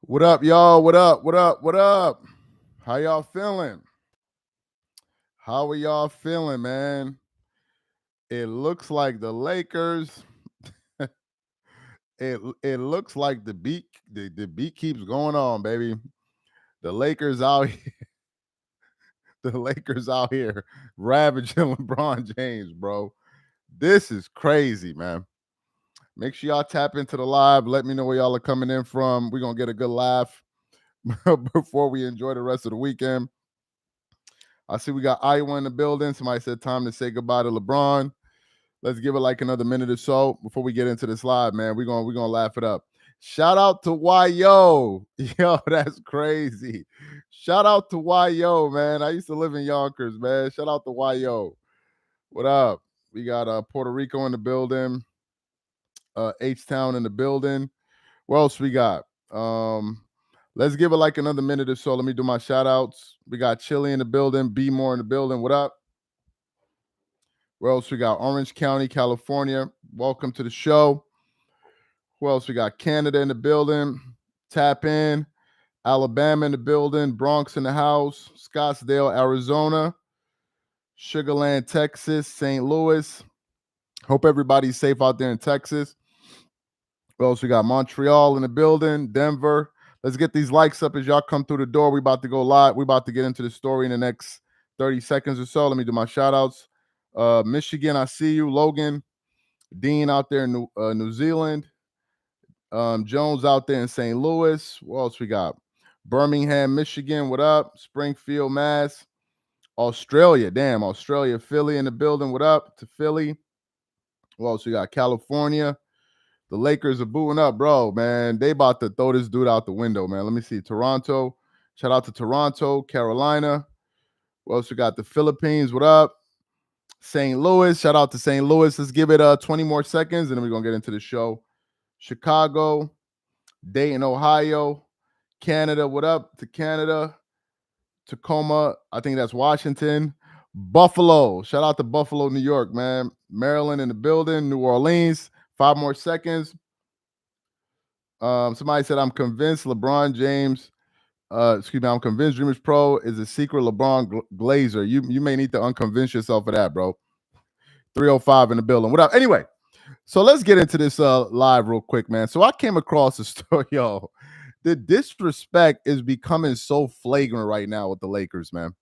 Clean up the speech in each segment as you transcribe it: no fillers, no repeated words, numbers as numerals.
What up, y'all? What up? What up? What up? How y'all feeling? How are y'all feeling, man? It looks like the Lakers. it looks like the beat keeps going on, baby. The Lakers out here, the Lakers out here ravaging LeBron James, bro. This is crazy, man. Make sure y'all tap into the live. Let me know where y'all are coming in from. We're gonna get a good laugh before we enjoy the rest of the weekend. I see we got Iowa in the building. Somebody said time to say goodbye to LeBron. Let's give it like another minute or so before we get into this live, man. We're gonna laugh it up. Shout out to YO. Yo, that's crazy. Shout out to YO, man. I used to live in Yonkers, man. Shout out to YO. What up? We got Puerto Rico in the building, H-Town in the building. What else we got? Let's give it like another minute or so. Let me do my shout outs. We got Chili in the building, B More in the building. What up? Where else we got? Orange County, California. Welcome to the show. Who else we got? Canada in the building. Tap in. Alabama in the building. Bronx in the house. Scottsdale, Arizona. Sugarland, Texas. St. Louis. Hope everybody's safe out there in Texas. What else we got? Montreal in the building. Denver. Let's get these likes up as y'all come through the door. We about to go live. We about to get into the story in the next 30 seconds or so. Let me do my shout outs. Michigan, I see you. Logan, Dean out there in New Zealand. Jones out there in St. Louis. What else we got? Birmingham, Michigan. What up? Springfield, Mass. Australia. Damn, Australia. Philly in the building. What up to Philly? What else we got? California. The Lakers are booting up, bro, man. They about to throw this dude out the window, man. Let me see. Toronto. Shout out to Toronto, Carolina. What else we got? The Philippines. What up? St. Louis. Shout out to St. Louis. Let's give it 20 more seconds, and then we're going to get into the show. Chicago, Dayton, Ohio, Canada. What up to Canada? Tacoma. I think that's Washington. Buffalo. Shout out to Buffalo, New York, man. Maryland in the building. New Orleans. 5 more seconds. Somebody said, I'm convinced LeBron James, I'm convinced Dreamers Pro is a secret LeBron Glazer. You may need to unconvince yourself of that, bro. 305 in the building. What up? Anyway, so let's get into this live real quick, man. So I came across a story, yo. The disrespect is becoming so flagrant right now with the Lakers, man.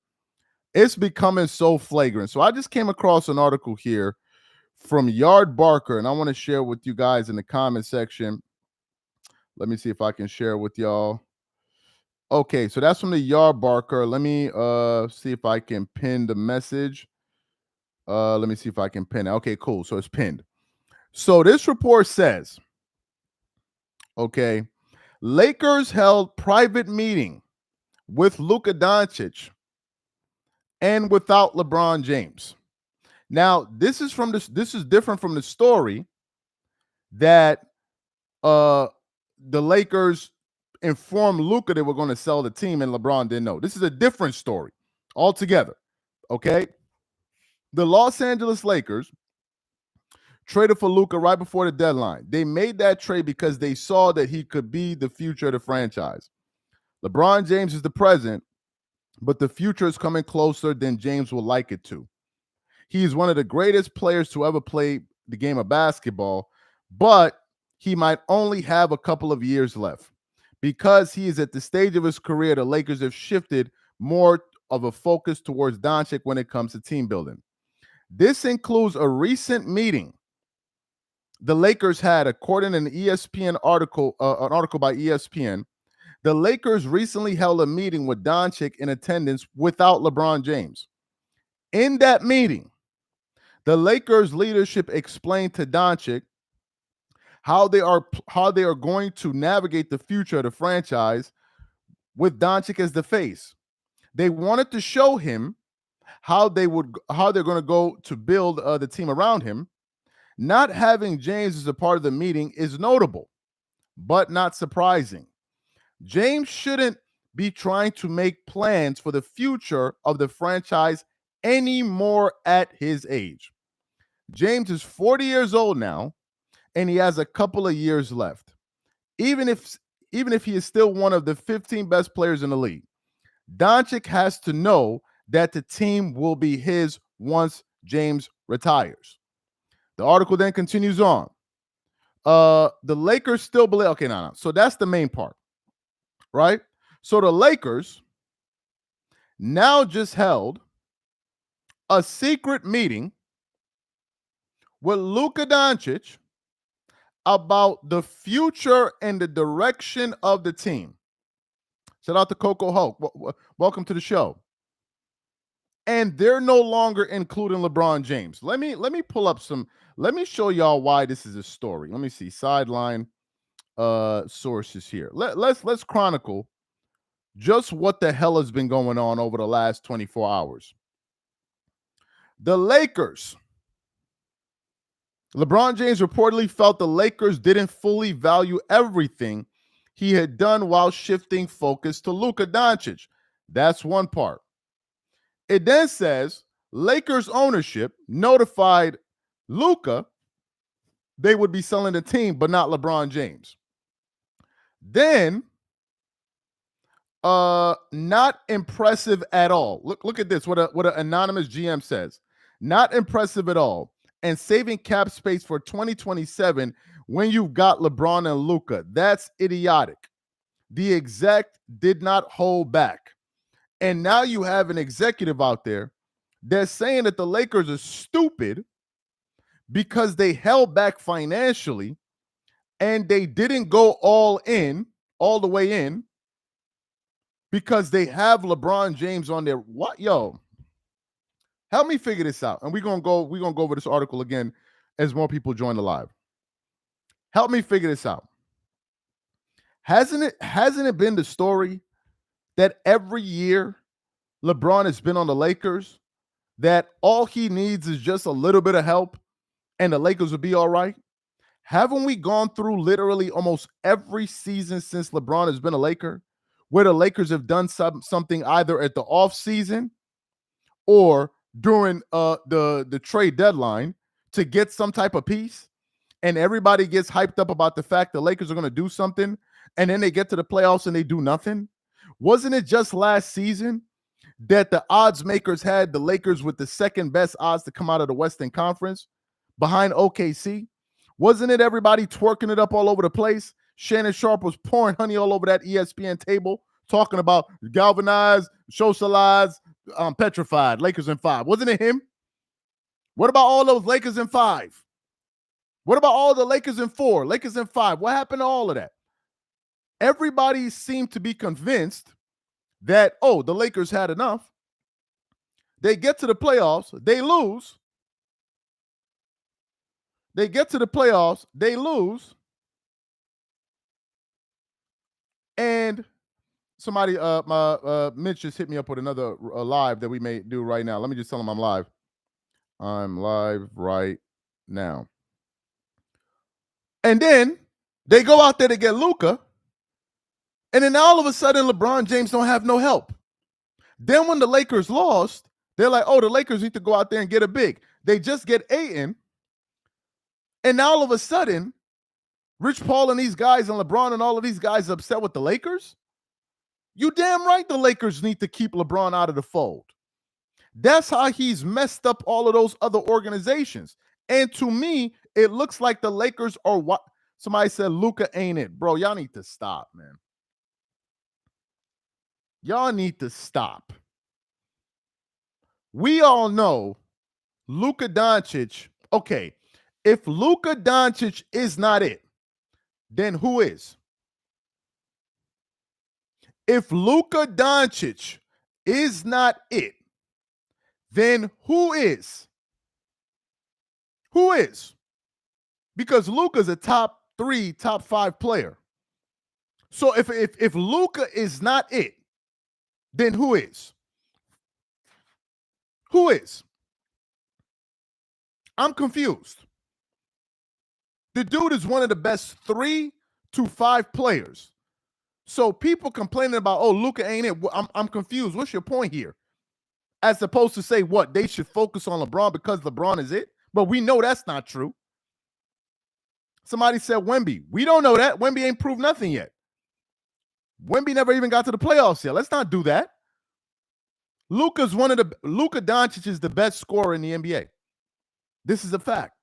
It's becoming so flagrant. So I just came across an article here from Yard Barker, and I want to share with you guys in the comment section. Let me see if I can share with y'all. Okay, so that's from the Yard Barker. Let me see if I can pin the message. Let me see if I can pin it. Okay, cool. So it's pinned. So this report says, okay, Lakers held private meeting with Luka Doncic and without LeBron James. Now, this is different from the story that the Lakers informed Luka they were going to sell the team and LeBron didn't know. This is a different story altogether. Okay. The Los Angeles Lakers traded for Luka right before the deadline. They made that trade because they saw that he could be the future of the franchise. LeBron James is the present, but the future is coming closer than James would like it to. He is one of the greatest players to ever play the game of basketball, but he might only have a couple of years left. Because he is at the stage of his career, the Lakers have shifted more of a focus towards Doncic when it comes to team building. This includes a recent meeting the Lakers had, according to an ESPN article, an article by ESPN. The Lakers recently held a meeting with Doncic in attendance without LeBron James. In that meeting, the Lakers leadership explained to Doncic how they are going to navigate the future of the franchise with Doncic as the face. They wanted to show him how they're going to go to build the team around him. Not having James as a part of the meeting is notable, but not surprising. James shouldn't be trying to make plans for the future of the franchise anymore at his age. James is 40 years old now, and he has a couple of years left. Even if even if he is still one of the 15 best players in the league. Doncic has to know that the team will be his once James retires. The article then continues on. The Lakers still believe. Okay, no. So that's the main part, right? So the Lakers now just held a secret meeting with Luka Doncic about the future and the direction of the team. Shout out to Coco Hulk. Welcome to the show. And they're no longer including LeBron James. Let me pull up some. Let me show y'all why this is a story. Let me see sideline sources here. Let's chronicle just what the hell has been going on over the last 24 hours. The Lakers. LeBron James reportedly felt the Lakers didn't fully value everything he had done while shifting focus to Luka Doncic. That's one part. It then says Lakers ownership notified Luka they would be selling the team, but not LeBron James. Then, not impressive at all. Look at this. What an anonymous GM says. Not impressive at all. And saving cap space for 2027 when you've got LeBron and Luka. That's idiotic. The exec did not hold back. And now you have an executive out there that's saying that the Lakers are stupid because they held back financially and they didn't go all the way in, because they have LeBron James on their what? Yo, help me figure this out. And we're gonna go over this article again as more people join the live. Help me figure this out. Hasn't it been the story that every year LeBron has been on the Lakers, that all he needs is just a little bit of help and the Lakers will be all right? Haven't we gone through literally almost every season since LeBron has been a Laker where the Lakers have done something either at the offseason or during the trade deadline to get some type of piece, and everybody gets hyped up about the fact the Lakers are going to do something, and then they get to the playoffs and they do nothing? Wasn't it just last season that the odds makers had the Lakers with the second best odds to come out of the Western Conference behind OKC? Wasn't it everybody twerking it up all over the place? Shannon Sharp was pouring honey all over that ESPN table, talking about galvanized, socialized, petrified, Lakers in 5. Wasn't it him? What about all those Lakers in 5? What about all the Lakers in 4, Lakers in 5? What happened to all of that? Everybody seemed to be convinced that, oh, the Lakers had enough. They get to the playoffs, they lose. They get to the playoffs, they lose. And somebody, Mitch just hit me up with another live that we may do right now. Let me just tell him I'm live. I'm live right now. And then they go out there to get Luka. And then all of a sudden, LeBron James don't have no help. Then when the Lakers lost, they're like, oh, the Lakers need to go out there and get a big. They just get Ayton. And now all of a sudden, Rich Paul and these guys and LeBron and all of these guys are upset with the Lakers? You damn right the Lakers need to keep LeBron out of the fold. That's how he's messed up all of those other organizations. And to me, it looks like the Lakers are what somebody said, Luka ain't it. Bro, y'all need to stop, man. Y'all need to stop. We all know Luka Doncic. Okay, if Luka Doncic is not it, then who is? If Luka Doncic is not it, then who is? Who is? Because Luka's a top 3, top 5 player. So if Luka is not it, then who is? Who is? I'm confused. The dude is one of the best 3 to 5 players. So people complaining about, oh, Luka ain't it. I'm confused. What's your point here? As opposed to say what? They should focus on LeBron because LeBron is it? But we know that's not true. Somebody said Wemby. We don't know that. Wemby ain't proved nothing yet. Wemby never even got to the playoffs yet. Let's not do that. Luka Doncic is the best scorer in the NBA. This is a fact.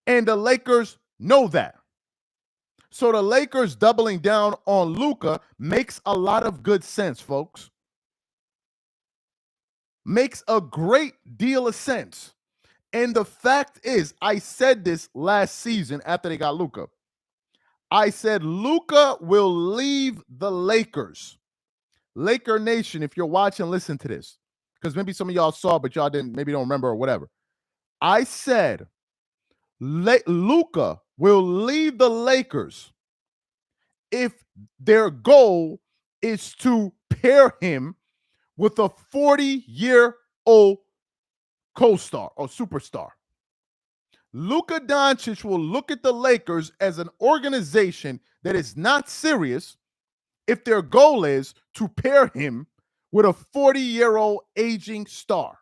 And the Lakers know that. So the Lakers doubling down on Luka makes a lot of good sense, folks. Makes a great deal of sense. And the fact is, I said this last season after they got Luka. I said Luka will leave the Lakers. Laker Nation, if you're watching, listen to this. Because maybe some of y'all saw, but y'all didn't, maybe don't remember or whatever. I said Luka will leave the Lakers if their goal is to pair him with a 40-year-old co-star or superstar. Luka Doncic will look at the Lakers as an organization that is not serious if their goal is to pair him with a 40-year-old aging star.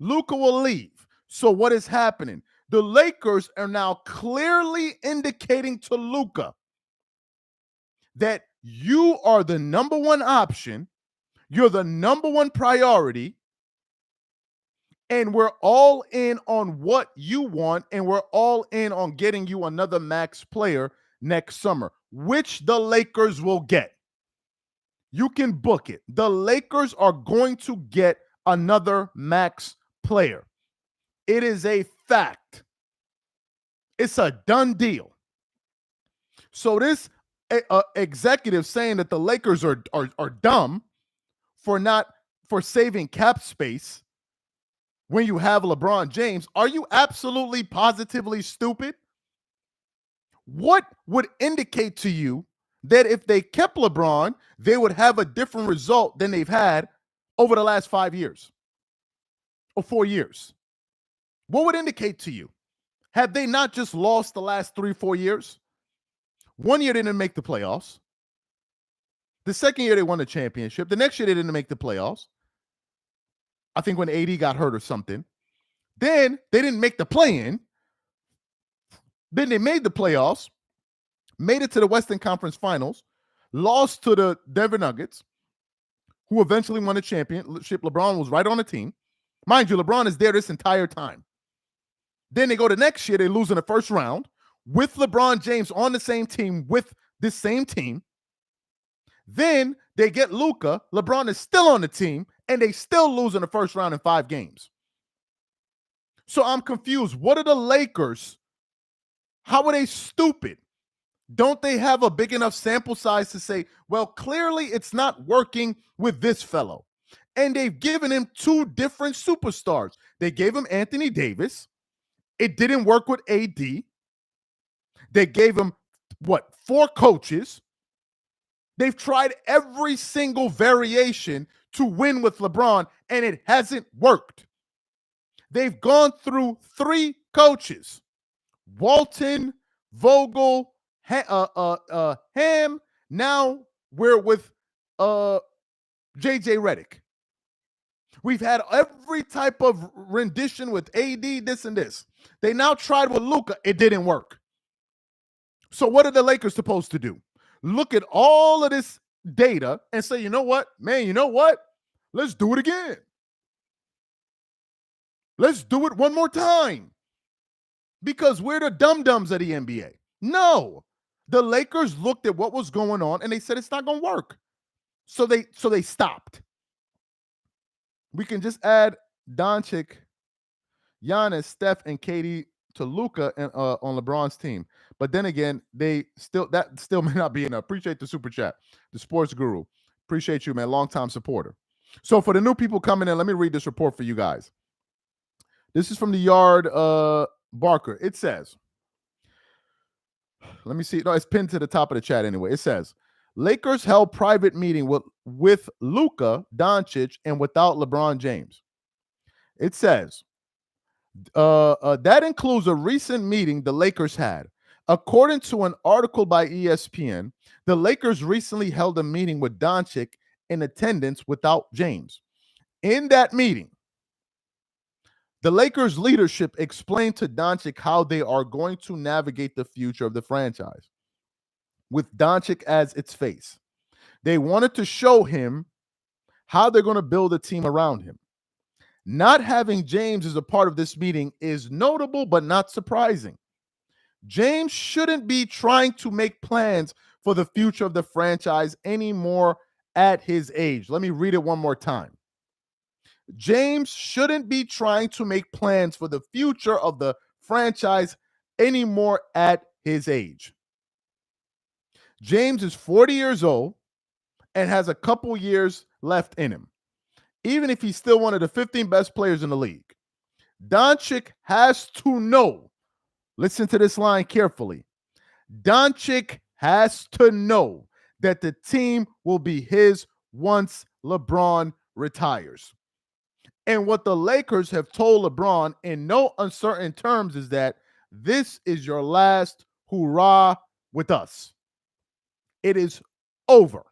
Luka will leave. So what is happening? The Lakers are now clearly indicating to Luka that you are the number one option, you're the number one priority, and we're all in on what you want, and we're all in on getting you another max player next summer, which the Lakers will get. You can book it. The Lakers are going to get another max player. It is a fact. It's a done deal. So this executive saying that the Lakers are dumb for saving cap space when you have LeBron James, are you absolutely positively stupid? What would indicate to you that if they kept LeBron, they would have a different result than they've had over the last 5 years or 4 years? What would indicate to you? Have they not just lost the last 3-4 years? 1 year they didn't make the playoffs. The second year they won the championship. The next year they didn't make the playoffs. I think when AD got hurt or something. Then they didn't make the play-in. Then they made the playoffs, made it to the Western Conference Finals, lost to the Denver Nuggets, who eventually won the championship. LeBron was right on the team. Mind you, LeBron is there this entire time. Then they go to next year, they lose in the first round with LeBron James on the same team with this same team. Then they get Luka. LeBron is still on the team, and they still lose in the first round in 5 games. So I'm confused. What are the Lakers? How are they stupid? Don't they have a big enough sample size to say, well, clearly it's not working with this fellow? And they've given him 2 different superstars. They gave him Anthony Davis. It didn't work with AD. They gave him, 4 coaches. They've tried every single variation to win with LeBron, and it hasn't worked. They've gone through 3 coaches: Walton, Vogel, Ham. Now we're with JJ Redick. We've had every type of rendition with AD, this and this. They now tried with Luka. It didn't work. So what are the Lakers supposed to do? Look at all of this data and say, you know what, man, you know what? Let's do it again. Let's do it one more time. Because we're the dum-dums of the NBA. No. The Lakers looked at what was going on and they said it's not going to work. So they stopped. We can just add Doncic, Giannis, Steph, and KD to Luka and on LeBron's team. But then again, that still may not be enough. Appreciate the super chat. The Sports Guru. Appreciate you, man. Long-time supporter. So for the new people coming in, let me read this report for you guys. This is from the Yard Barker. It says, let me see. No, it's pinned to the top of the chat anyway. It says, Lakers held private meeting with Luka Doncic and without LeBron James. It says, that includes a recent meeting the Lakers had. According to an article by ESPN, the Lakers recently held a meeting with Doncic in attendance without James. In that meeting, the Lakers leadership explained to Doncic how they are going to navigate the future of the franchise. with Doncic as its face. They wanted to show him how they're going to build a team around him. Not having James as a part of this meeting is notable but not surprising. James shouldn't be trying to make plans for the future of the franchise anymore at his age. Let me read it one more time. James shouldn't be trying to make plans for the future of the franchise anymore at his age. James is 40 years old and has a couple years left in him, even if he's still one of the 15 best players in the league. Doncic has to know, listen to this line carefully, Doncic has to know that the team will be his once LeBron retires. And what the Lakers have told LeBron in no uncertain terms is that this is your last hurrah with us. It is over.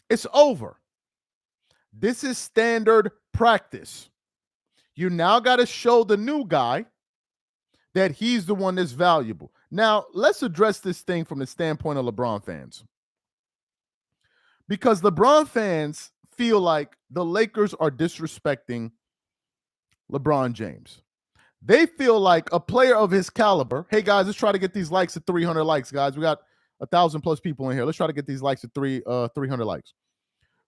It's over. This is standard practice. You now got to show the new guy that he's the one that's valuable. Now, let's address this thing from the standpoint of LeBron fans. Because LeBron fans feel like the Lakers are disrespecting LeBron James. They feel like a player of his caliber, hey guys, let's try to get these likes at 300 likes, guys. We got 1,000 plus people in here. Let's try to get these likes at 300 likes.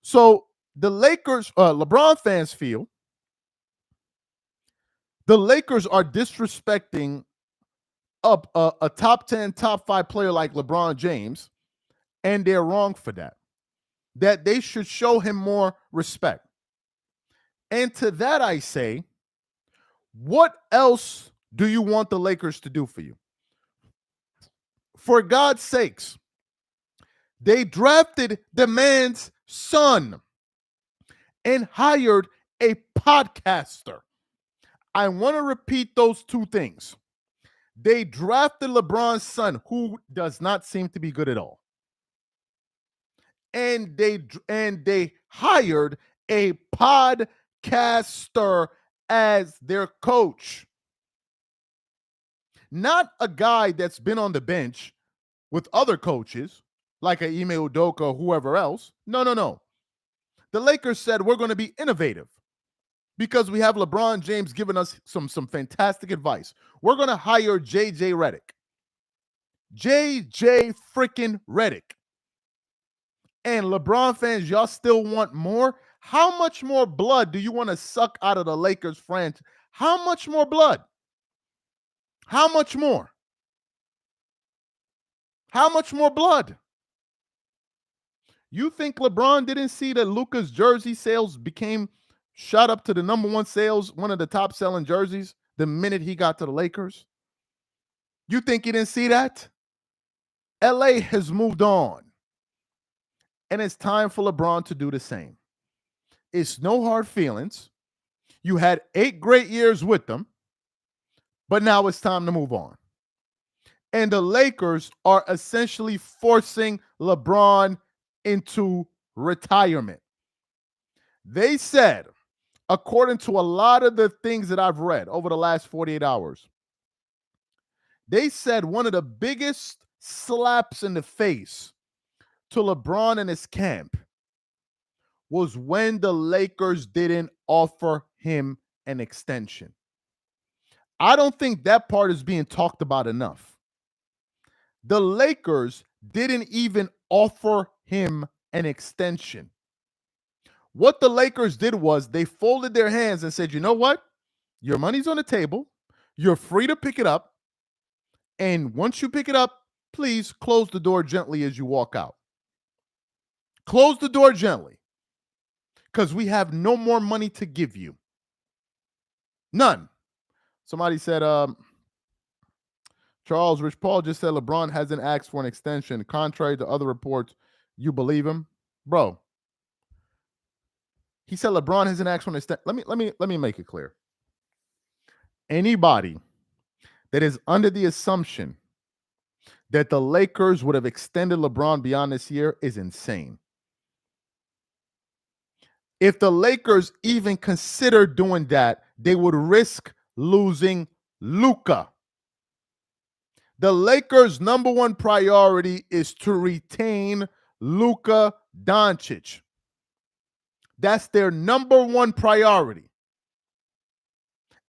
So the Lakers, LeBron fans feel the Lakers are disrespecting a top 10, top 5 player like LeBron James, and they're wrong for that. That they should show him more respect. And to that I say, what else do you want the Lakers to do for you? For God's sakes, they drafted the man's son and hired a podcaster. I want to repeat those two things. They drafted LeBron's son, who does not seem to be good at all. And they hired a podcaster as their coach. Not a guy that's been on the bench with other coaches, like a Ime Udoka or whoever else. No. The Lakers said, we're going to be innovative because we have LeBron James giving us some fantastic advice. We're going to hire JJ Redick. JJ freaking Redick. And LeBron fans, y'all still want more? How much more blood do you want to suck out of the Lakers franchise? How much more blood? How much more? How much more blood? You think LeBron didn't see that Luka's jersey sales shot up to the number one sales, one of the top selling jerseys the minute he got to the Lakers? You think he didn't see that? LA has moved on. And it's time for LeBron to do the same. It's no hard feelings. You had 8 great years with them, but now it's time to move on. And the Lakers are essentially forcing LeBron into retirement. They said, according to a lot of the things that I've read over the last 48 hours, they said one of the biggest slaps in the face to LeBron and his camp was when the Lakers didn't offer him an extension. I don't think that part is being talked about enough. The Lakers didn't even offer him an extension. What the Lakers did was they folded their hands and said, you know what? Your money's on the table. You're free to pick it up. And once you pick it up, please close the door gently as you walk out. Close the door gently, because we have no more money to give you. None. Somebody said, Charles, Rich Paul just said LeBron hasn't asked for an extension. Contrary to other reports, you believe him? Bro, he said LeBron hasn't asked for an extension. Let me make it clear. Anybody that is under the assumption that the Lakers would have extended LeBron beyond this year is insane. If the Lakers even consider doing that, they would risk losing Luka. The Lakers' number one priority is to retain Luka Doncic. That's their number one priority.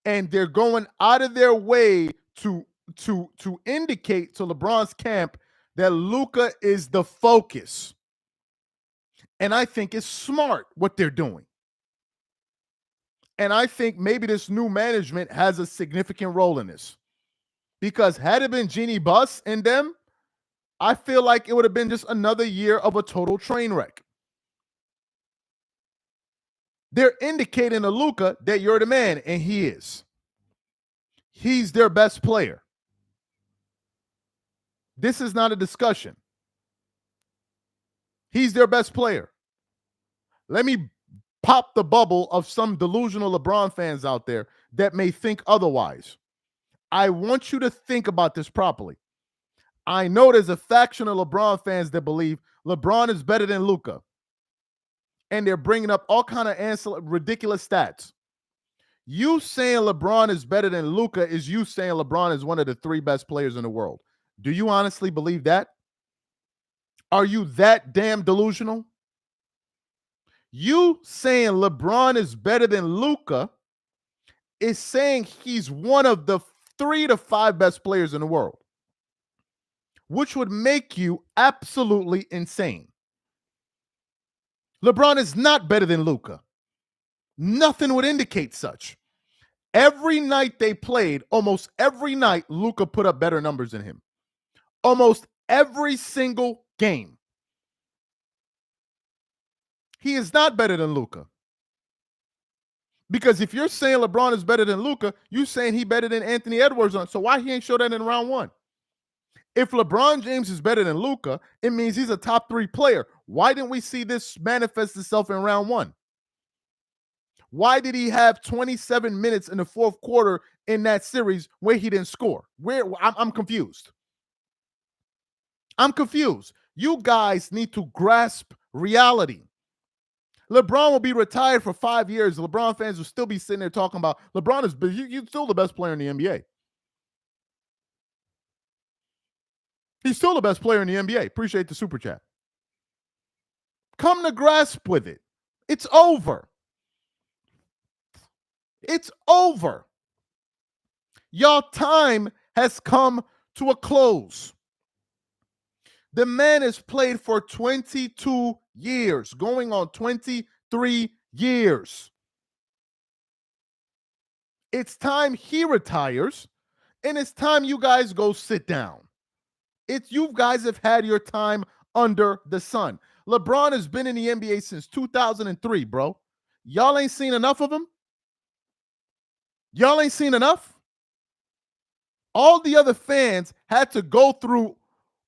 And they're going out of their way to indicate to LeBron's camp that Luka is the focus. And I think it's smart what they're doing. And I think maybe this new management has a significant role in this. Because had it been Jeannie Buss and them, I feel like it would have been just another year of a total train wreck. They're indicating to Luka that you're the man, and he is. He's their best player. This is not a discussion. He's their best player. Let me pop the bubble of some delusional LeBron fans out there that may think otherwise. I want you to think about this properly. I know there's a faction of LeBron fans that believe LeBron is better than Luka. And they're bringing up all kind of ridiculous stats. You saying LeBron is better than Luka is you saying LeBron is one of the 3 best players in the world. Do you honestly believe that? Are you that damn delusional? You saying LeBron is better than Luka is saying he's one of the 3 to 5 best players in the world, which would make you absolutely insane. LeBron is not better than Luka. Nothing would indicate such. Every night they played, almost every night, Luka put up better numbers than him. Almost every single game. He is not better than Luka. Because if you're saying LeBron is better than Luka, you're saying he better than Anthony Edwards. So why he ain't show that in round 1? If LeBron James is better than Luka, it means he's a top 3 player. Why didn't we see this manifest itself in round 1? Why did he have 27 minutes in the 4th quarter in that series where he didn't score? I'm confused. I'm confused. You guys need to grasp reality. LeBron will be retired for 5 years. LeBron fans will still be sitting there talking about LeBron is he's still the best player in the NBA. He's still the best player in the NBA. Appreciate the super chat. Come to grasp with it. It's over. It's over. Y'all time has come to a close. The man has played for 22 years, going on 23 years. It's time he retires, and it's time you guys go sit down. You guys have had your time under the sun. LeBron has been in the NBA since 2003, bro. Y'all ain't seen enough of him? Y'all ain't seen enough? All the other fans had to go through,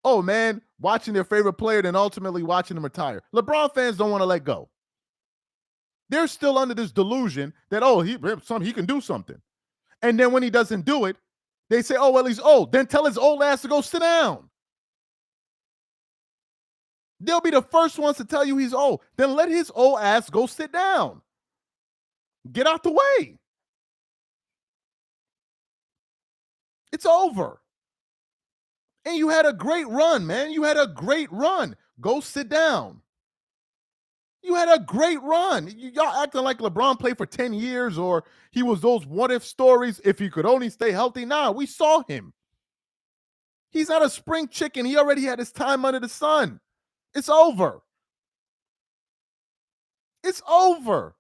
oh man, watching their favorite player, then ultimately watching him retire. LeBron fans don't want to let go. They're still under this delusion that, oh, he can do something. And then when he doesn't do it, they say, oh, well, he's old. Then tell his old ass to go sit down. They'll be the first ones to tell you he's old. Then let his old ass go sit down. Get out the way. It's over. And you had a great run, man. You had a great run. Go sit down. You had a great run. Y'all acting like LeBron played for 10 years or he was those what-if stories if he could only stay healthy. Nah, we saw him. He's not a spring chicken. He already had his time under the sun. It's over. It's over.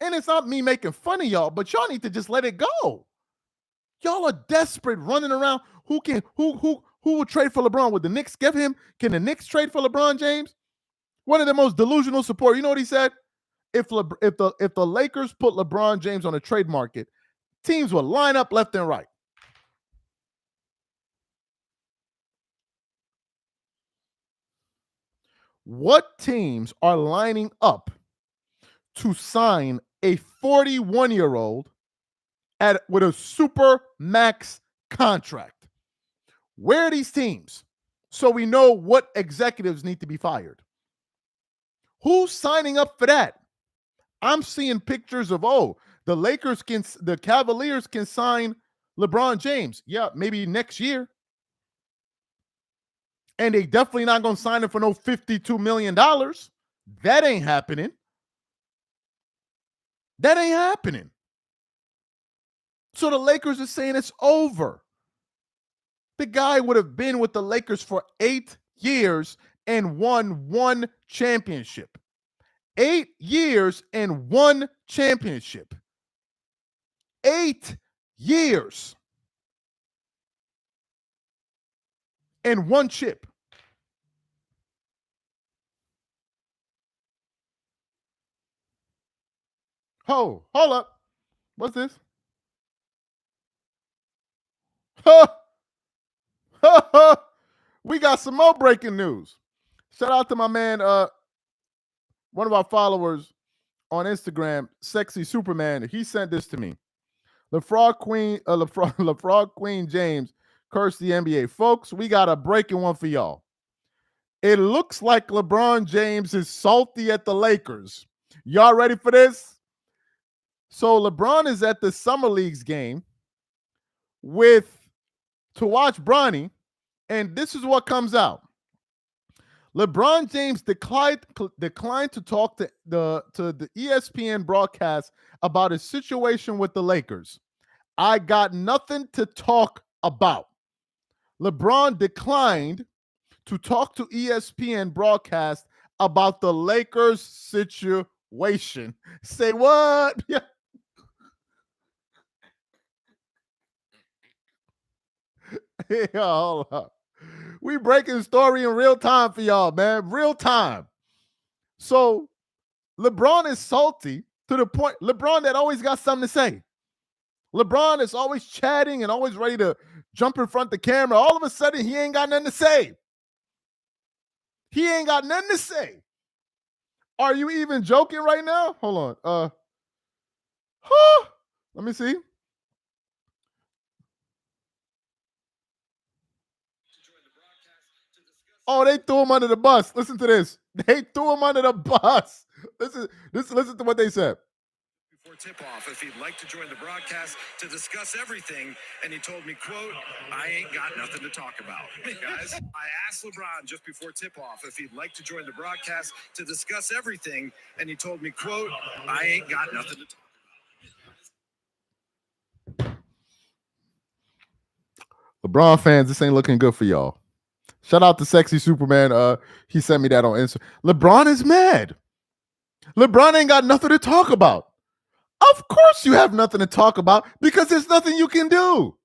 And it's not me making fun of y'all, but y'all need to just let it go. Y'all are desperate running around. Who will trade for LeBron? Would the Knicks give him? Can the Knicks trade for LeBron James? One of the most delusional support. You know what he said? If the Lakers put LeBron James on a trade market, teams will line up left and right. What teams are lining up to sign a 41-year-old with a super max contract? Where are these teams? So we know what executives need to be fired. Who's signing up for that? I'm seeing pictures of, the Cavaliers can sign LeBron James. Yeah, maybe next year. And they definitely not going to sign him for no $52 million. That ain't happening. That ain't happening. So the Lakers are saying it's over. The guy would have been with the Lakers for 8 years and won 1 championship. 8 years and 1 championship. 8 years and 1 chip. Hold up. What's this? We got some more breaking news. Shout out to my man, one of our followers on Instagram, Sexy Superman. He sent this to me. LeFrog Queen James cursed the NBA. Folks, we got a breaking one for y'all. It looks like LeBron James is salty at the Lakers. Y'all ready for this? So LeBron is at the Summer Leagues game to watch Bronny, and this is what comes out. LeBron James declined to talk to the ESPN broadcast about his situation with the Lakers. I got nothing to talk about. LeBron declined to talk to ESPN broadcast about the Lakers situation. Say what? Yeah. Yeah, hold up. We breaking the story in real time for y'all, man. Real time. So LeBron is salty to the point. LeBron that always got something to say. LeBron is always chatting and always ready to jump in front of the camera. All of a sudden, he ain't got nothing to say. He ain't got nothing to say. Are you even joking right now? Hold on. Let me see. Oh, they threw him under the bus. Listen to this. They threw him under the bus. Listen to what they said. Before tip-off, if he'd like to join the broadcast to discuss everything, and he told me, quote, I ain't got nothing to talk about. Guys, I asked LeBron just before tip-off if he'd like to join the broadcast to discuss everything, and he told me, quote, I ain't got nothing to talk about. LeBron fans, this ain't looking good for y'all. Shout out to Sexy Superman. He sent me that on Instagram. LeBron is mad. LeBron ain't got nothing to talk about. Of course you have nothing to talk about because there's nothing you can do.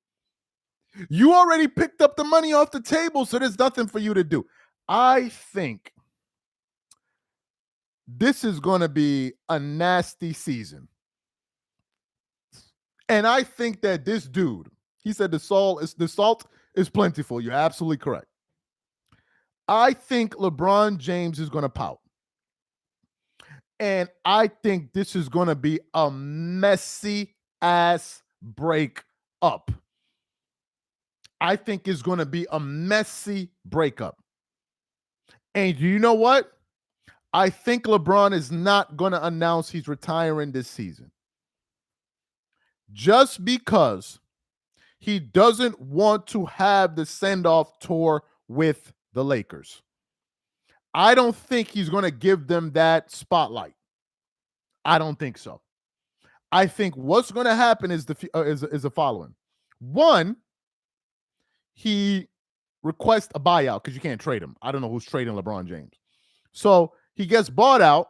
You already picked up the money off the table, so there's nothing for you to do. I think this is going to be a nasty season. And I think that this dude, he said the salt is plentiful. You're absolutely correct. I think LeBron James is going to pout. And I think this is going to be a messy ass breakup. I think it's going to be a messy breakup. And you know what? I think LeBron is not going to announce he's retiring this season. Just because he doesn't want to have the send-off tour with the Lakers. I don't think he's going to give them that spotlight. I don't think so. I think what's going to happen is the following. One, he requests a buyout because you can't trade him. I don't know who's trading LeBron James. So he gets bought out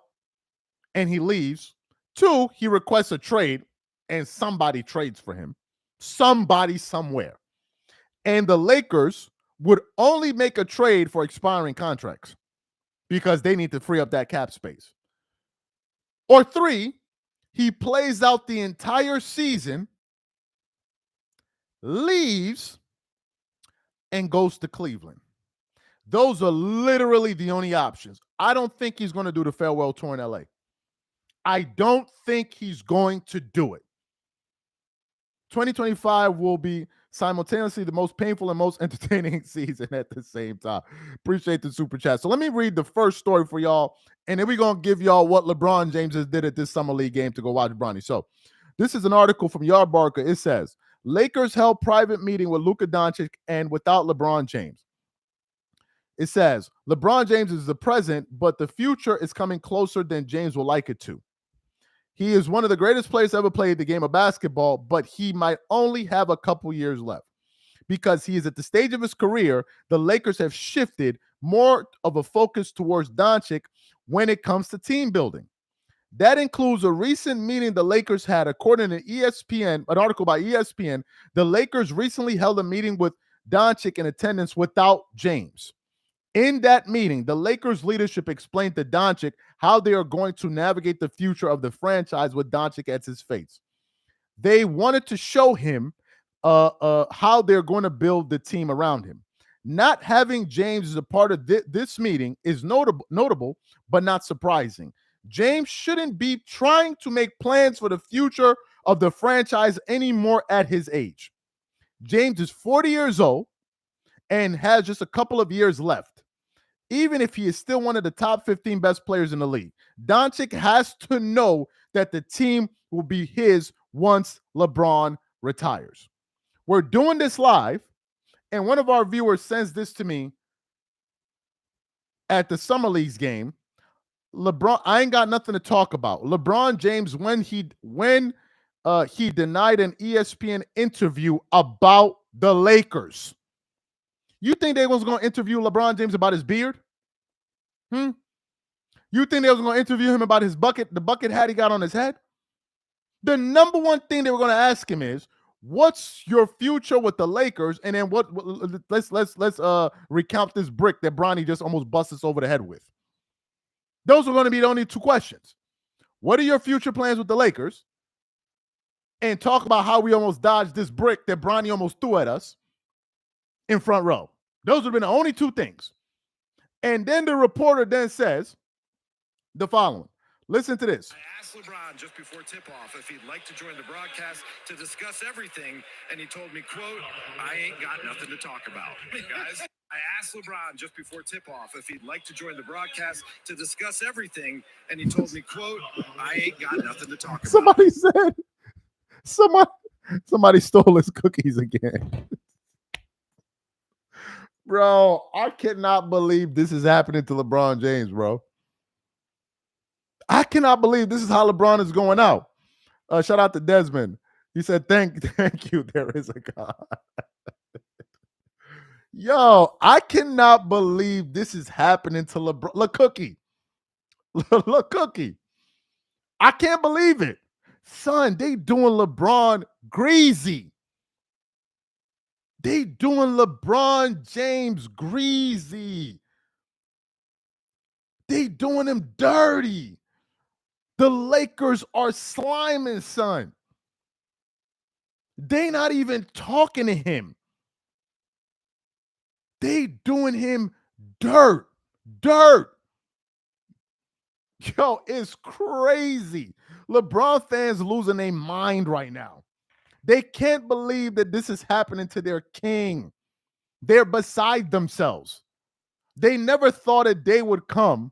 and he leaves. Two, he requests a trade and somebody trades for him. Somebody somewhere. And the Lakers would only make a trade for expiring contracts because they need to free up that cap space. Or three, he plays out the entire season, leaves, and goes to Cleveland. Those are literally the only options. I don't think he's going to do the farewell tour in LA. I don't think he's going to do it. 2025 will be simultaneously the most painful and most entertaining season at the same time. Appreciate the super chat. So let me read the first story for y'all, and then we're going to give y'all what LeBron James did at this Summer League game to go watch Bronny. So this is an article from Yardbarker. It says, Lakers held private meeting with Luka Doncic and without LeBron James. It says LeBron James is the present, but the future is coming closer than James will like it to. He is one of the greatest players ever played the game of basketball, but he might only have a couple years left because he is at the stage of his career. The Lakers have shifted more of a focus towards Doncic when it comes to team building. That includes a recent meeting the Lakers had. According to ESPN, an article by ESPN, the Lakers recently held a meeting with Doncic in attendance without James. In that meeting, the Lakers leadership explained to Doncic how they are going to navigate the future of the franchise with Doncic at his face. They wanted to show him how they're going to build the team around him. Not having James as a part of this meeting is notable, but not surprising. James shouldn't be trying to make plans for the future of the franchise anymore at his age. James is 40 years old and has just a couple of years left. Even if he is still one of the top 15 best players in the league, Doncic has to know that the team will be his once LeBron retires. We're doing this live, and one of our viewers sends this to me at the Summer Leagues game. LeBron, I ain't got nothing to talk about. LeBron James, when he denied an ESPN interview about the Lakers. You think they was going to interview LeBron James about his beard? You think they was going to interview him about his bucket, the bucket hat he got on his head? The number one thing they were going to ask him is, what's your future with the Lakers? And then let's recount this brick that Bronny just almost busted us over the head with. Those are going to be the only two questions. What are your future plans with the Lakers? And talk about how we almost dodged this brick that Bronny almost threw at us in front row. Those would have been the only two things. And then the reporter then says the following. Listen to this. I asked LeBron just before tip-off if he'd like to join the broadcast to discuss everything, and he told me, quote, I ain't got nothing to talk about. Guys, I asked LeBron just before tip-off if he'd like to join the broadcast to discuss everything, and he told me, quote, I ain't got nothing to talk about. Somebody said, somebody stole his cookies again. Bro, I cannot believe this is happening to LeBron James, bro. I cannot believe this is how LeBron is going out. Shout out to Desmond. He said, thank you, there is a God. Yo, I cannot believe this is happening to LeBron. Look, Cookie. Look, Cookie. I can't believe it. Son, they doing LeBron greasy. They doing LeBron James greasy. They doing him dirty. The Lakers are sliming, son. They not even talking to him. They doing him dirt. Yo, it's crazy. LeBron fans losing their mind right now. They can't believe that this is happening to their king. They're beside themselves. They never thought a day would come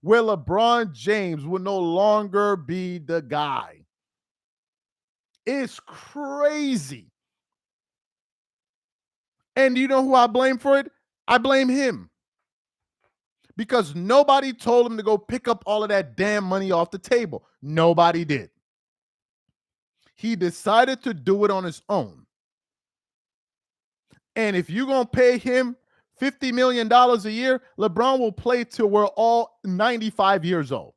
where LeBron James will no longer be the guy. It's crazy. And you know who I blame for it? I blame him. Because nobody told him to go pick up all of that damn money off the table. Nobody did. He decided to do it on his own. And if you're going to pay him $50 million a year, LeBron will play till we're all 95 years old.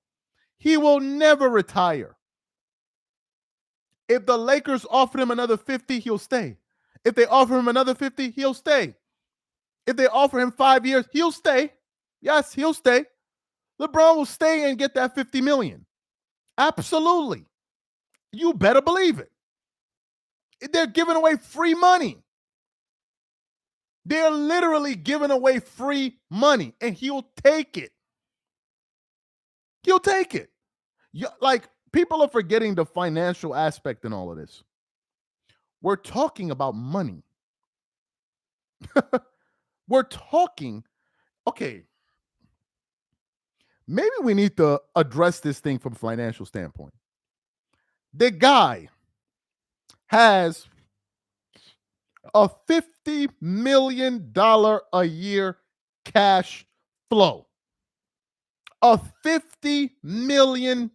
He will never retire. If the Lakers offer him another 50, he'll stay. If they offer him another 50, he'll stay. If they offer him 5 years, he'll stay. Yes, he'll stay. LeBron will stay and get that $50 million. Absolutely. You better believe it. They're giving away free money. They're literally giving away free money, and he'll take it. He'll take it. Like, people are forgetting the financial aspect in all of this. We're talking about money. We're talking, okay, maybe we need to address this thing from a financial standpoint. The guy has a $50 million a year cash flow. A $50 million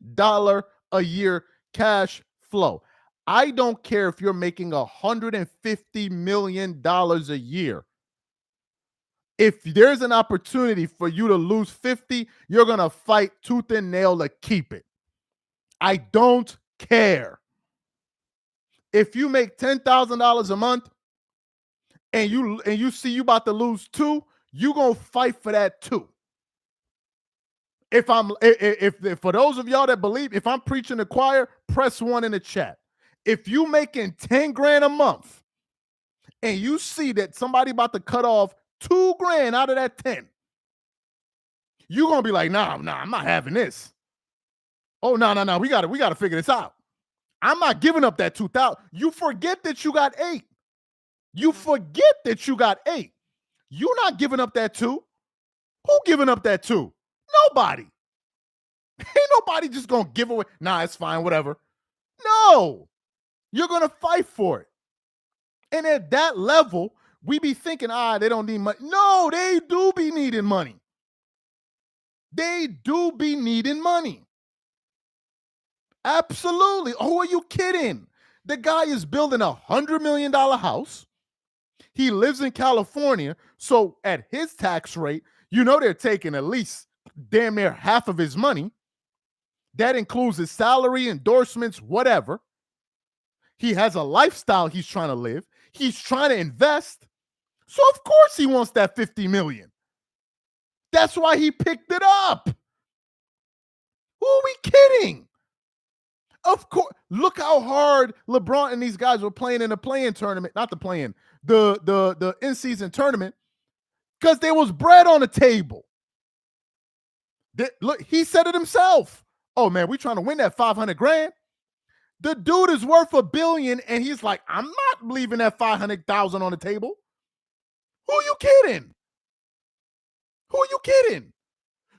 a year cash flow. I don't care if you're making $150 million a year. If there's an opportunity for you to lose 50, you're going to fight tooth and nail to keep it. I don't care. If you make $10,000 a month and you see you about to lose 2, you're going to fight for that 2. If for those of y'all that believe, if I'm preaching the choir, press 1 in the chat. If you making 10 grand a month and you see that somebody about to cut off 2 grand out of that 10, you're gonna be like, nah, I'm not having this. Oh, no, we gotta figure this out. I'm not giving up that 2,000. You forget that you got 8. You forget that you got 8. You're not giving up that 2. Who giving up that 2? Nobody. Ain't nobody just gonna give away. Nah, it's fine, whatever. No, you're gonna fight for it. And at that level, we be thinking, they don't need money. No, they do be needing money. They do be needing money. Absolutely. Who are you kidding? The guy is building $100 million house. He lives in California. So at his tax rate, they're taking at least damn near half of his money. That includes his salary, endorsements, whatever. He has a lifestyle he's trying to live. He's trying to invest. So of course he wants that $50 million. That's why he picked it up. Who are we kidding? Of course. Look how hard LeBron and these guys were playing in the play-in tournament. Not the play-in, the in-season tournament, because there was bread on the table. Look, he said it himself. Oh man, we trying to win that 500 grand. The dude is worth $1 billion, and he's like, I'm not leaving that 500,000 on the table. Who are you kidding? Who are you kidding?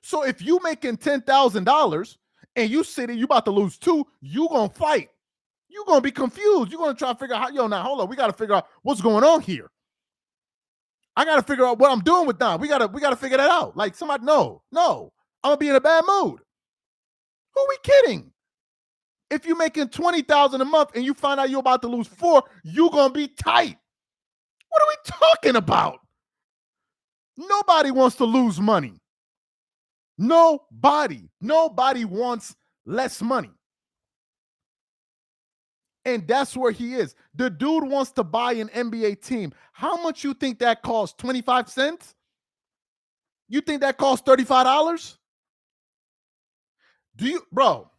So if you making $10,000 and you sit you about to lose 2, you gonna fight. You gonna be confused. You're gonna try to figure out now hold on. We gotta figure out what's going on here. I gotta figure out what I'm doing with Don. We gotta figure that out. Like somebody, no, I'm gonna be in a bad mood. Who are we kidding? If you're making $20,000 a month and you find out you're about to lose 4, you're gonna be tight. What are we talking about? Nobody wants to lose money. Nobody wants less money. And that's where he is. The dude wants to buy an NBA team. How much you think that costs? 25 cents? You think that costs $35? Bro?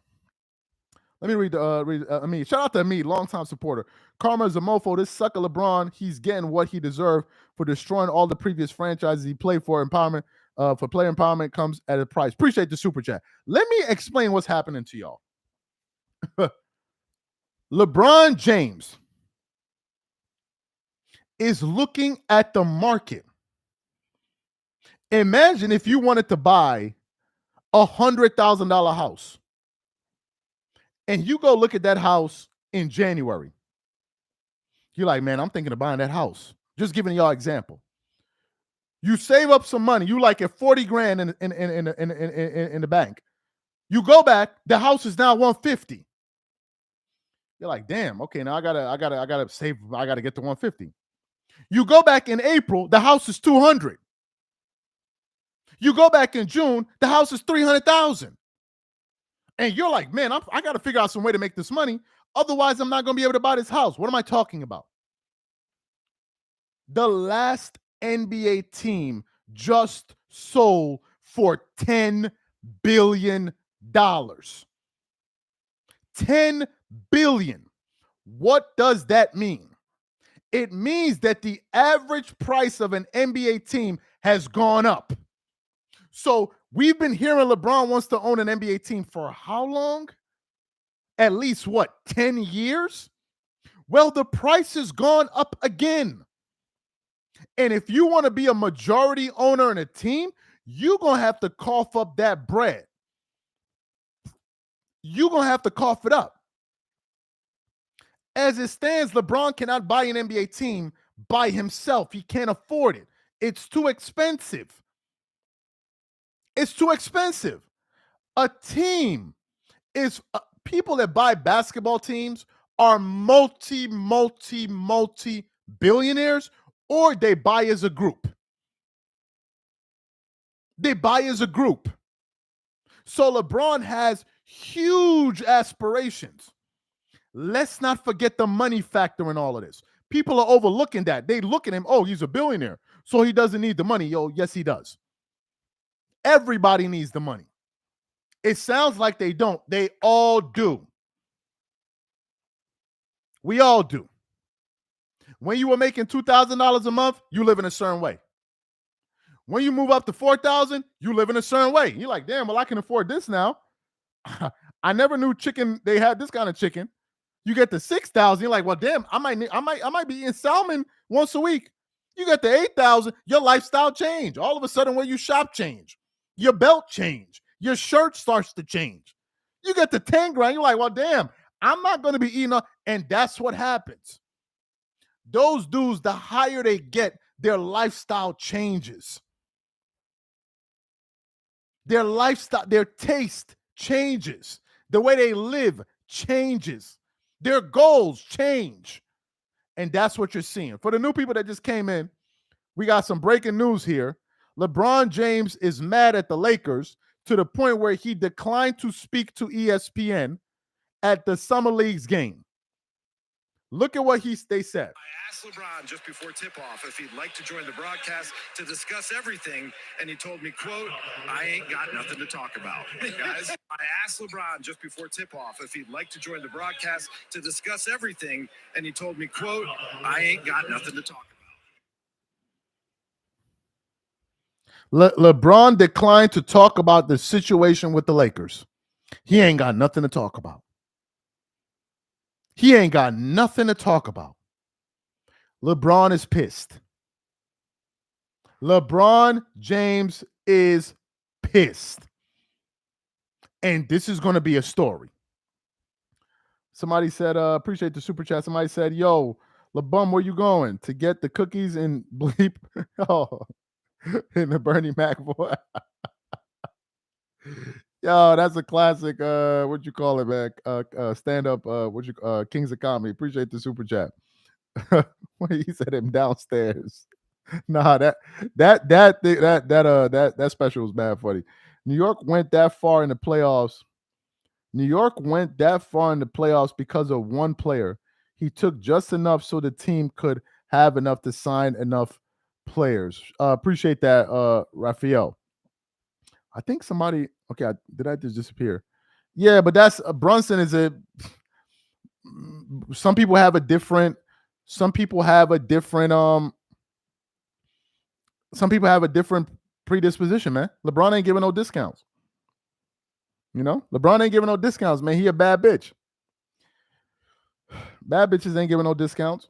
Let me read shout out to me, longtime supporter. Karma is a mofo. This sucker LeBron, he's getting what he deserved for destroying all the previous franchises he played for. Empowerment, for player empowerment comes at a price. Appreciate the super chat. Let me explain what's happening to y'all. LeBron James is looking at the market. Imagine if you wanted to buy $100,000 house and you go look at that house in January. You're like, man, I'm thinking of buying that house. Just giving y'all an example. You save up some money. You like at 40 grand in the bank. You go back, the house is now 150. You're like, damn, okay, now I gotta save, I gotta get to 150. You go back in April, the house is 200. You go back in June, the house is 300,000. And you're like, man, I got to figure out some way to make this money. Otherwise, I'm not going to be able to buy this house. What am I talking about? The last NBA team just sold for $10 billion. $10 billion. What does that mean? It means that the average price of an NBA team has gone up. So we've been hearing LeBron wants to own an NBA team for how long? At least 10 years? Well, the price has gone up again. And if you want to be a majority owner in a team, you're going to have to cough up that bread. You're going to have to cough it up. As it stands, LeBron cannot buy an NBA team by himself. He can't afford it. It's too expensive. It's too expensive. A team is people that buy basketball teams are multi billionaires, or they buy as a group. They buy as a group. So LeBron has huge aspirations. Let's not forget the money factor in all of this. People are overlooking that. They look at him, oh, he's a billionaire, so he doesn't need the money. Yo, yes, he does. Everybody needs the money. It sounds like they don't. They all do. We all do. When you were making $2,000 a month, you live in a certain way. When you move up to $4,000, you live in a certain way. You're like, damn, well, I can afford this now. I never knew chicken. They had this kind of chicken. You get to 6,000. You're like, well, damn, I might be eating salmon once a week. You get to 8,000. Your lifestyle change. All of a sudden, where you shop change. Your belt change. Your shirt starts to change. You get to 10 grand. You're like, well, damn, I'm not going to be eating. And that's what happens. Those dudes, the higher they get, their lifestyle changes. Their lifestyle, their taste changes. The way they live changes. Their goals change. And that's what you're seeing. For the new people that just came in, we got some breaking news here. LeBron James is mad at the Lakers to the point where he declined to speak to ESPN at the Summer League's game. Look at what they said. I asked LeBron just before tip-off if he'd like to join the broadcast to discuss everything, and he told me, quote, I ain't got nothing to talk about. Guys, I asked LeBron just before tip-off if he'd like to join the broadcast to discuss everything, and he told me, quote, I ain't got nothing to talk about. LeBron declined to talk about the situation with the Lakers. He ain't got nothing to talk about. He ain't got nothing to talk about. LeBron is pissed. LeBron James is pissed. And this is going to be a story. Somebody said, appreciate the super chat. Somebody said, yo, LeBron, where you going? To get the cookies and bleep in the Bernie Mac boy. Yo, that's a classic. What you call it, man? Stand up. Kings of Comedy. Appreciate the super chat. When he said him downstairs. Nah, that special was bad funny. New York went that far in the playoffs. New York went that far in the playoffs because of one player. He took just enough so the team could have enough to sign enough players. Appreciate that, Raphael. I think somebody. Okay, did I just disappear? Yeah, but that's Brunson is a. Some people have a different. Some people have a different. Some people have a different predisposition, man. LeBron ain't giving no discounts. You know, LeBron ain't giving no discounts, man. He a bad bitch. Bad bitches ain't giving no discounts.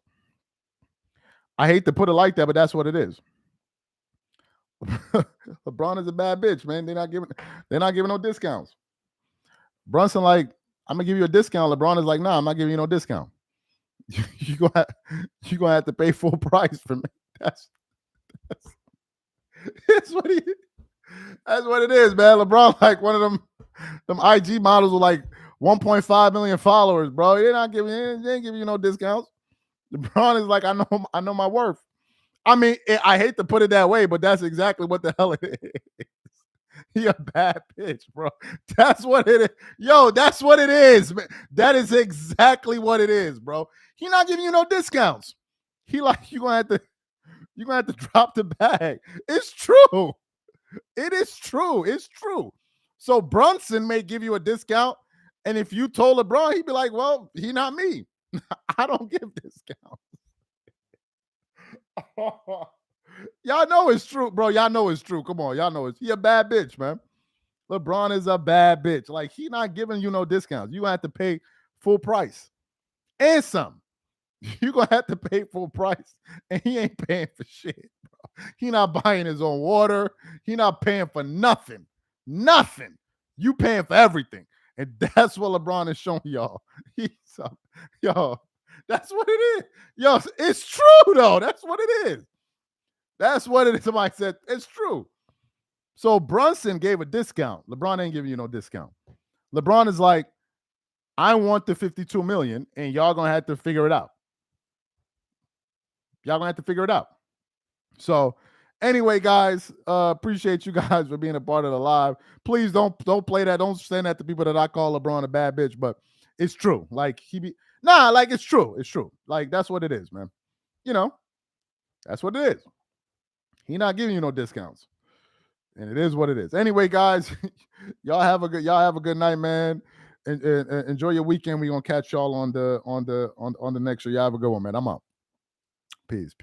I hate to put it like that, but that's what it is. LeBron is a bad bitch, man. They're not giving no discounts. Brunson like, I'm gonna give you a discount. LeBron is like, nah, I'm not giving you no discount. You're gonna have to pay full price for me. That's what it is, man. LeBron like one of them IG models with like 1.5 million followers, bro. They ain't giving you no discounts. LeBron is like, I know my worth. I mean, I hate to put it that way, but that's exactly what the hell it is. He a bad bitch, bro. That's what it is. Yo, that's what it is, man. That is exactly what it is, bro. He not giving you no discounts. He like, you're gonna have to drop the bag. It's true. It is true. It's true. So Brunson may give you a discount, and if you told LeBron, he'd be like, well, he not me. I don't give discounts. Y'all know it's true, bro. Y'all know it's true. Come on, y'all know he a bad bitch, man. LeBron is a bad bitch. Like, he not giving you no discounts. You have to pay full price and some. You're gonna have to pay full price, and he ain't paying for shit, bro. He not buying his own water. He not paying for nothing. Nothing. You paying for everything, and that's what LeBron is showing y'all. Yo, that's what it is. Yo, it's true though. That's what it is. That's what it is. Somebody said it's true. So Brunson gave a discount. LeBron ain't giving you no discount. LeBron is like, I want the 52 million, and y'all gonna have to figure it out. Y'all gonna have to figure it out. So anyway, guys, appreciate you guys for being a part of the live. Please don't play that. Don't send that to people that I call LeBron a bad bitch, but it's true. Like like it's true. It's true. Like that's what it is, man. You know, that's what it is. He not giving you no discounts. And it is what it is. Anyway, guys, y'all have a good night, man. And enjoy your weekend. We're gonna catch y'all on the next show. Y'all have a good one, man. I'm out. Peace.